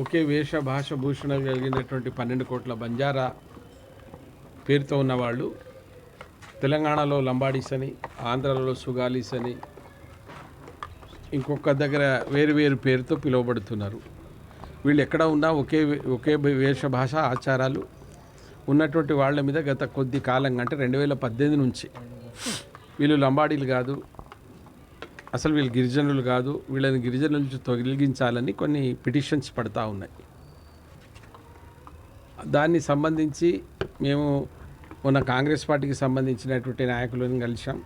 ఒకే వేష భాష భూషణ కలిగినటువంటి 12 కోట్ల బంజారా పేరుతో ఉన్నవాళ్ళు తెలంగాణలో లంబాడీస్ అని, ఆంధ్రాలో సుగాలీస్ అని, ఇంకొక దగ్గర వేరు వేరు పేరుతో పిలువబడుతున్నారు. వీళ్ళు ఎక్కడ ఉన్నా ఒకే వేష భాష ఆచారాలు ఉన్నటువంటి వాళ్ళ మీద గత కొద్ది కాలంగా అంటే 2018 నుంచి వీళ్ళు లంబాడీలు కాదు, అసలు వీళ్ళు గిరిజనులు కాదు, వీళ్ళని గిరిజనుల నుంచి తొలగించాలని కొన్ని పిటిషన్స్ పడతా ఉన్నాయి. దాన్ని సంబంధించి మేము మొన్న కాంగ్రెస్ పార్టీకి సంబంధించినటువంటి నాయకులను కలిసాం.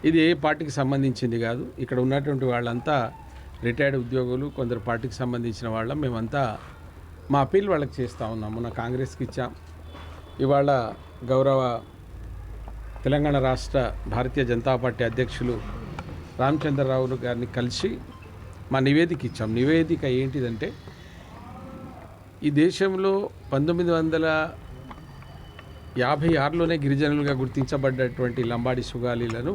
ఇది ఏ పార్టీకి సంబంధించింది కాదు, ఇక్కడ ఉన్నటువంటి వాళ్ళంతా రిటైర్డ్ ఉద్యోగులు, కొందరు పార్టీకి సంబంధించిన వాళ్ళం. మేమంతా మా అప్పీల్ వాళ్ళకి చేస్తూ ఉన్నాం. మొన్న కాంగ్రెస్కి ఇచ్చాం. ఇవాళ గౌరవ తెలంగాణ రాష్ట్ర భారతీయ జనతా పార్టీ అధ్యక్షులు రామచంద్రరావు గారిని కలిసి మా నివేదిక ఇచ్చాం. నివేదిక ఏంటిదంటే, ఈ దేశంలో 1956లోనే గిరిజనులుగా గుర్తించబడ్డటువంటి లంబాడి సుగాలీలను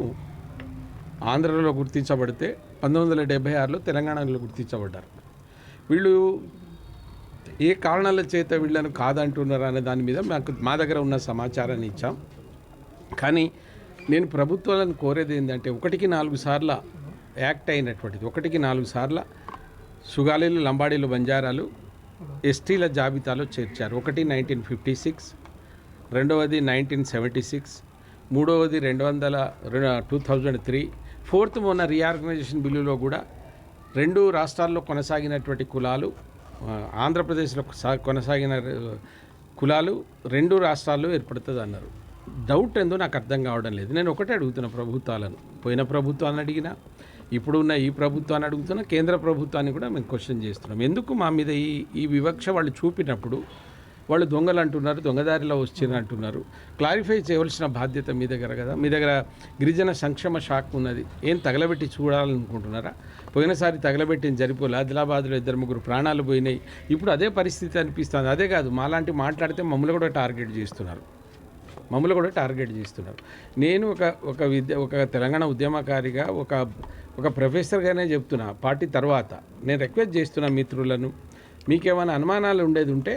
ఆంధ్రలో గుర్తించబడితే 1976లో తెలంగాణలో గుర్తించబడ్డారు. వీళ్ళు ఏ కారణాల చేత వీళ్ళను కాదంటున్నారు అనే దాని మీద మా దగ్గర ఉన్న సమాచారాన్ని ఇచ్చాం. కానీ నేను ప్రభుత్వాలను కోరేది ఏంటంటే, 1కి 4 సార్ల యాక్ట్ అయినటువంటిది, 1కి 4 సార్ల సుగాలీలు, లంబాడీలు, బంజారాలు ఎస్టీల జాబితాలో చేర్చారు. ఒకటి 1956, రెండవది 1976, మూడవది 2003, ఫోర్త్ మొన్న రీఆర్గనైజేషన్ బిల్లులో కూడా 2 రాష్ట్రాల్లో కొనసాగినటువంటి కులాలు, ఆంధ్రప్రదేశ్లో కొనసాగిన కులాలు 2 రాష్ట్రాల్లో ఏర్పడుతుంది అన్నారు. డౌట్ ఏందో నాకు అర్థం కావడం లేదు. నేను ఒకటే అడుగుతున్నా ప్రభుత్వాలను, పోయిన ప్రభుత్వాన్ని అడిగినా, ఇప్పుడున్న ఈ ప్రభుత్వాన్ని అడుగుతున్నా, కేంద్ర ప్రభుత్వాన్ని కూడా మేము క్వశ్చన్ చేస్తున్నాం. ఎందుకు మా మీద ఈ వివక్ష వాళ్ళు చూపినప్పుడు వాళ్ళు దొంగలు అంటున్నారు, దొంగదారిలో వచ్చిన అంటున్నారు. క్లారిఫై చేయవలసిన బాధ్యత మీ దగ్గర కదా. మీ దగ్గర గిరిజన సంక్షేమ శాఖ ఉన్నది. ఏం తగలబెట్టి చూడాలనుకుంటున్నారా? పోయినసారి తగలబెట్టిన జరిపోలే, ఆదిలాబాద్లో 2-3 ప్రాణాలు పోయినాయి. ఇప్పుడు అదే పరిస్థితి అనిపిస్తుంది. అదే కాదు, మాలాంటి మాట్లాడితే మమ్మల్ని కూడా టార్గెట్ చేస్తున్నారు. నేను ఒక తెలంగాణ ఉద్యమకారిగా, ఒక ప్రొఫెసర్గానే చెప్తున్నా. పార్టీ తర్వాత నేను రిక్వెస్ట్ చేస్తున్నా మిత్రులను, మీకేమైనా అనుమానాలు ఉండేది ఉంటే,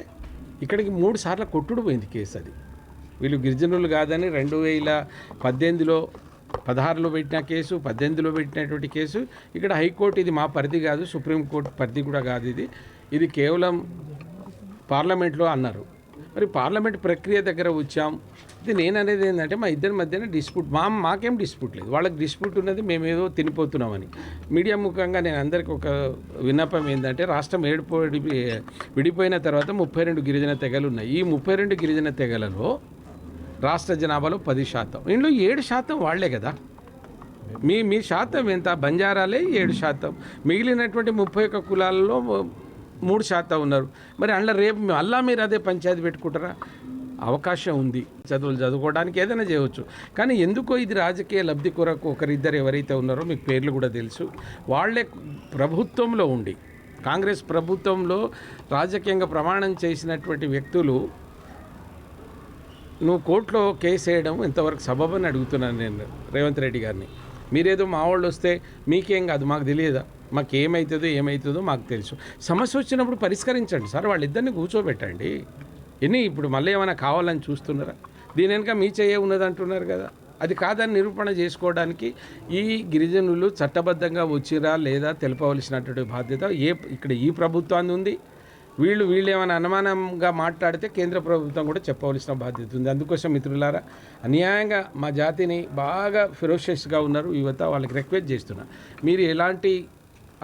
ఇక్కడికి 3 సార్లు కొట్టుడు పోయింది కేసు. అది వీళ్ళు గిరిజనులు కాదని 2018లో 16లో పెట్టిన కేసు, 18లో పెట్టినటువంటి కేసు. ఇక్కడ హైకోర్టు, ఇది మా పరిధి కాదు, సుప్రీంకోర్టు పరిధి కూడా కాదు, ఇది కేవలం పార్లమెంట్లో అన్నారు. మరి పార్లమెంట్ ప్రక్రియ దగ్గర వచ్చాం. ఇది నేను అనేది ఏంటంటే, మా ఇద్దరి మధ్యన డిస్ప్యూట్, మాకేం డిస్ప్యూట్ లేదు, వాళ్ళకి డిస్ప్యూట్ ఉన్నది మేమేదో తినిపోతున్నామని. మీడియా ముఖంగా నేను అందరికీ ఒక విన్నపం ఏంటంటే, రాష్ట్రం విడిపోయిన తర్వాత 32 గిరిజన తెగలు ఉన్నాయి. ఈ 32 గిరిజన తెగలలో రాష్ట్ర జనాభాలో 10%, ఇందులో 7% వాళ్లే కదా. మీ శాతం ఎంత? బంజారాలే 7%, మిగిలినటువంటి 31 కులాలలో 3% ఉన్నారు. మరి అందులో రేపు మీరు అదే పంచాయతీ పెట్టుకుంటారా? అవకాశం ఉంది, చదువుకోవడానికి ఏదైనా చేయవచ్చు. కానీ ఎందుకో ఇది రాజకీయ లబ్ధి కొరకు ఒకరిద్దరు ఎవరైతే ఉన్నారో, మీకు పేర్లు కూడా తెలుసు, వాళ్ళే ప్రభుత్వంలో ఉండి, కాంగ్రెస్ ప్రభుత్వంలో రాజకీయంగా ప్రమాణం చేసినటువంటి వ్యక్తులు నువ్వు కోర్టులో కేసు వేయడం ఎంతవరకు సబబని అడుగుతున్నాను నేను రేవంత్ రెడ్డి గారిని. మీరేదో మా వాళ్ళు వస్తే మీకేం కాదు, మాకు తెలియదా? మాకు ఏమవుతుందో మాకు తెలుసు. సమస్య వచ్చినప్పుడు పరిష్కరించండి సార్, వాళ్ళిద్దరిని కూర్చోబెట్టండి. ఇప్పుడు మళ్ళీ ఏమైనా కావాలని చూస్తున్నారా? దీని వెనుక మీ చెయ్యే ఉన్నది అంటున్నారు కదా. అది కాదని నిరూపణ చేసుకోవడానికి ఈ గిరిజనులు చట్టబద్ధంగా వచ్చిరా లేదా తెలపవలసినటువంటి బాధ్యత ఇక్కడ ఈ ప్రభుత్వాన్ని ఉంది. వీళ్ళు ఏమైనా అనుమానంగా మాట్లాడితే కేంద్ర ప్రభుత్వం కూడా చెప్పవలసిన బాధ్యత ఉంది. అందుకోసం మిత్రులారా, అన్యాయంగా మా జాతిని బాగా ఫెరోషియస్గా ఉన్నారు యువత, వాళ్ళకి రిక్వెస్ట్ చేస్తున్నా, మీరు ఎలాంటి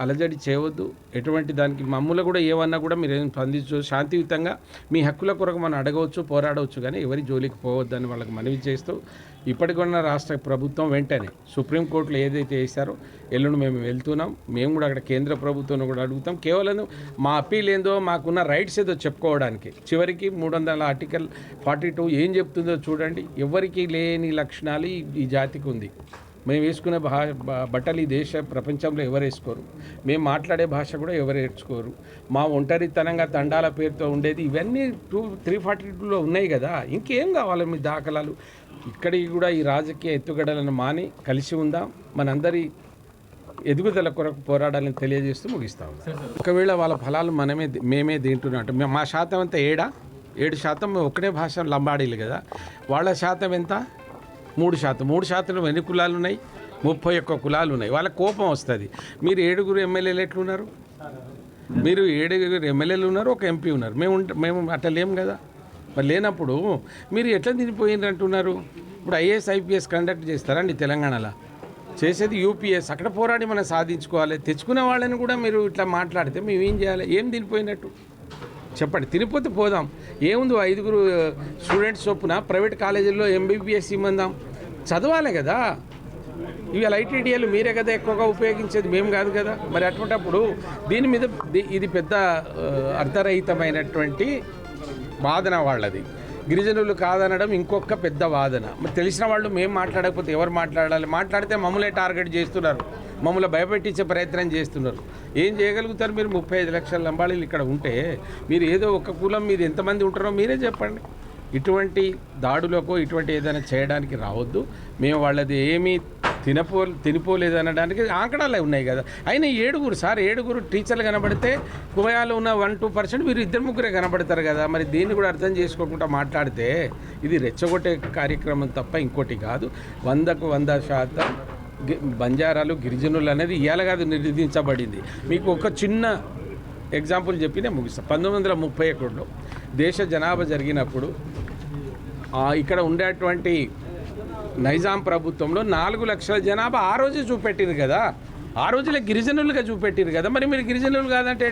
అలజడి చేయవద్దు. ఎటువంటి దానికి మమ్మల్ని కూడా ఏమన్నా కూడా మీరు ఏం స్పందించు, శాంతియుతంగా మీ హక్కుల కొరకు మనం అడగవచ్చు, పోరాడవచ్చు, కానీ ఎవరి జోలికి పోవద్దని వాళ్ళకి మనవి చేస్తూ, ఇప్పటికున్న రాష్ట్ర ప్రభుత్వం వెంటనే సుప్రీంకోర్టులో ఏదైతే వేశారో ఎల్లుండి మేము వెళ్తున్నాం. మేము కూడా అక్కడ కేంద్ర ప్రభుత్వం కూడా అడుగుతాం. కేవలం మా అప్పీల్ ఏందో, మాకున్న రైట్స్ ఏదో చెప్పుకోవడానికి. చివరికి 300 ఆర్టికల్ 42 ఏం చెప్తుందో చూడండి. ఎవరికి లేని లక్షణాలు ఈ జాతికి ఉంది. మేము వేసుకునే బట్టలు ఈ ప్రపంచంలో ఎవరు వేసుకోరు. మేము మాట్లాడే భాష కూడా ఎవరు నేర్చుకోరు. మా ఒంటరితనంగా తండాల పేరుతో ఉండేది ఇవన్నీ 342లో ఉన్నాయి కదా. ఇంకేం కావాలి మీ దాఖలాలు? ఇక్కడికి కూడా ఈ రాజకీయ ఎత్తుగడలను మాని కలిసి ఉందాం. మనందరి ఎదుగుదల కొరకు పోరాడాలని తెలియజేస్తూ ముగిస్తాం. ఒకవేళ వాళ్ళ ఫలాలు మేమే తింటున్నట్టు మా శాతం అంతా 7% ఒకటే భాష లంబాడీలు కదా, వాళ్ళ శాతం ఎంత 3%. 3% ఎన్ని కులాలు ఉన్నాయి? 31 కులాలు ఉన్నాయి. వాళ్ళ కోపం వస్తుంది. మీరు 7 ఎమ్మెల్యేలు ఎట్లున్నారు? మీరు 7 ఎమ్మెల్యేలు ఉన్నారు, ఒక ఎంపీ ఉన్నారు. మేము అట్లా లేము కదా. మరి లేనప్పుడు మీరు ఎట్లా తినిపోయింది అంటున్నారు? ఇప్పుడు ఐఏఎస్ ఐపీఎస్ కండక్ట్ చేస్తారండి తెలంగాణలో, చేసేది యూపీఎస్. అక్కడ పోరాడి మనం సాధించుకోవాలి. తెచ్చుకునే వాళ్ళని కూడా మీరు ఇట్లా మాట్లాడితే మేము ఏం చేయాలి? ఏం తినిపోయినట్టు చెప్పండి. తినిపోతే పోదాం, ఏముంది 5 స్టూడెంట్స్ చొప్పున ప్రైవేట్ కాలేజీల్లో ఎంబీబీఎస్ ఇమ్మందాం, చదవాలి కదా. ఇవాళ ఐటీడీఏలు మీరే కదా ఎక్కువగా ఉపయోగించేది, మేము కాదు కదా. మరి అటువంటిప్పుడు దీని మీద ఇది పెద్ద అర్థరహితమైనటువంటి వాదన వాళ్ళది. గిరిజనులు కాదనడం ఇంకొక పెద్ద వాదన. మరి తెలిసిన వాళ్ళు మేము మాట్లాడకపోతే ఎవరు మాట్లాడాలి? మాట్లాడితే మమ్మల్ని టార్గెట్ చేస్తున్నారు, మమ్మల్ని భయపెట్టించే ప్రయత్నం చేస్తున్నారు. ఏం చేయగలుగుతారు మీరు? 35 లక్షల లంబాడీలు ఇక్కడ ఉంటే మీరు ఏదో ఒక కులం మీద ఎంతమంది ఉంటారో మీరే చెప్పండి. ఇటువంటి దాడులకు ఇటువంటి ఏదైనా చేయడానికి రావద్దు. మేము వాళ్ళది ఏమీ తినిపోలేదు అనడానికి ఆంకడాలే ఉన్నాయి కదా. అయినా 7 టీచర్లు కనబడితే కువయాలో ఉన్న 1-2% మీరు 2-3 కనబడతారు కదా. మరి దీన్ని కూడా అర్థం చేసుకోకుండా మాట్లాడితే ఇది రెచ్చగొట్టే కార్యక్రమం తప్ప ఇంకోటి కాదు. 100కు 100% బంజారాలు గిరిజనులు అనేది ఇవాళ కాదు నిర్ధారించబడింది. మీకు ఒక చిన్న ఎగ్జాంపుల్ చెప్పి నేను ముగిస్తాను. 1931లో దేశ జనాభా జరిగినప్పుడు ఇక్కడ ఉండేటువంటి నైజాం ప్రభుత్వంలో 4 లక్షల జనాభా ఆ రోజే చూపెట్టిరు కదా. ఆ రోజులే గిరిజనులుగా చూపెట్టిరు కదా. మరి మీరు గిరిజనులు కాదంటే